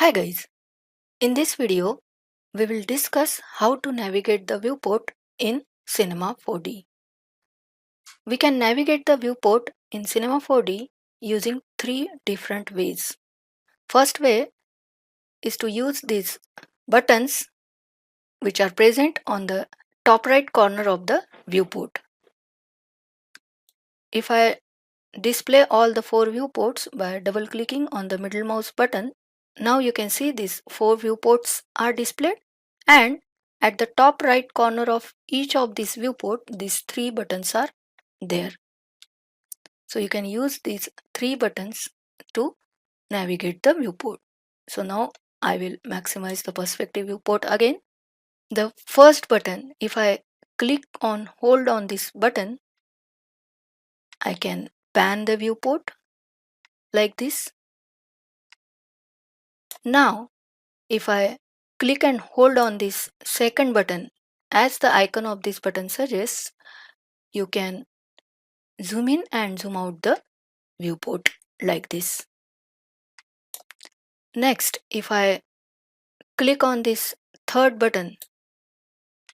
Hi guys, in this video we will discuss how to navigate the viewport in Cinema 4D. We can navigate the viewport in Cinema 4D using three different ways. First way is to use these buttons which are present on the top right corner of the viewport. If I display all the four viewports by double clicking on the middle mouse button, now you can see these four viewports are displayed, and at the top right corner of each of these viewport these three buttons are there. So you can use these three buttons to navigate the viewport. So now I will maximize the perspective viewport again. The first button, if I hold on this button, I can pan the viewport like this. Now if I click and hold on this second button, as the icon of this button suggests, you can zoom in and zoom out the viewport like this. Next, if I click on this third button,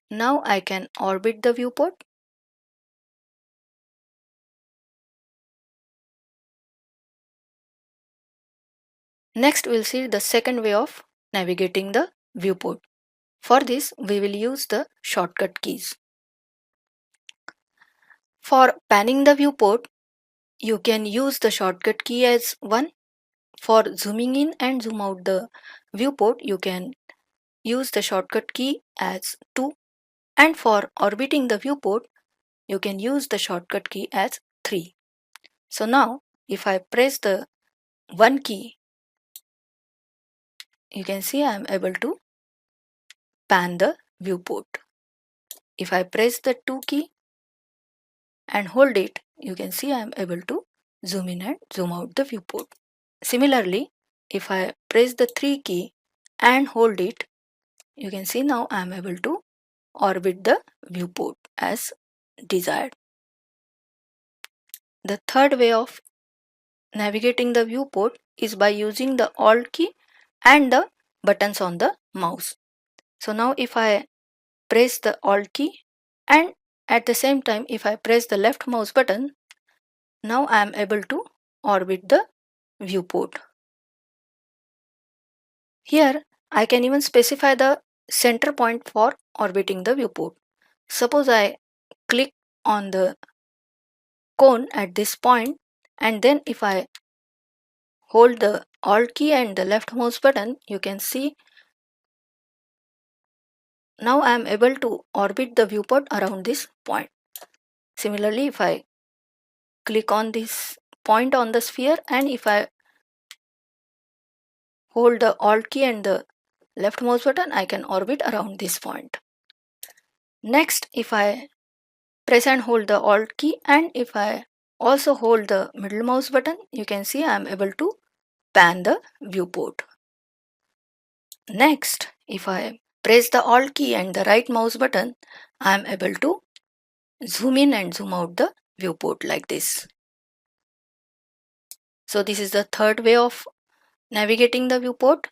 now I can orbit the viewport. Next, we'll see the second way of navigating the viewport. For this, we will use the shortcut keys. For panning the viewport, you can use the shortcut key as 1. For zooming in and zoom out the viewport, you can use the shortcut key as 2. And for orbiting the viewport, you can use the shortcut key as 3. So now, if I press the 1 key, you can see I am able to pan the viewport. If I press the 2 key and hold it, you can see I am able to zoom in and zoom out the viewport. Similarly, if I press the 3 key and hold it, you can see now I am able to orbit the viewport as desired. The third way of navigating the viewport is by using the Alt key and the buttons on the mouse. So now if I press the Alt key and at the same time if I press the left mouse button, now I am able to orbit the viewport. Here I can even specify the center point for orbiting the viewport. Suppose I click on the cone at this point, and then if I hold the Alt key and the left mouse button, you can see now I am able to orbit the viewport around this point. Similarly, if I click on this point on the sphere and if I hold the Alt key and the left mouse button, I can orbit around this point. Next, if I press and hold the Alt key and if I also hold the middle mouse button, you can see I am able to pan the viewport. Next, if I press the Alt key and the right mouse button, I am able to zoom in and zoom out the viewport like this. So this is the third way of navigating the viewport.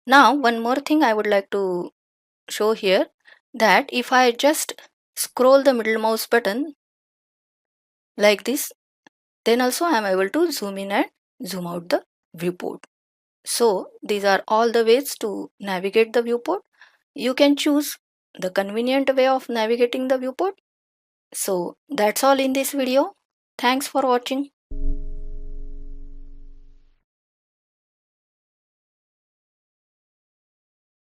Now one more thing I would like to show here, that if I just scroll the middle mouse button like this, then also I am able to zoom in and zoom out the viewport. So these are all the ways to navigate the viewport. You can choose the convenient way of navigating the viewport. So that's all in this video. Thanks for watching.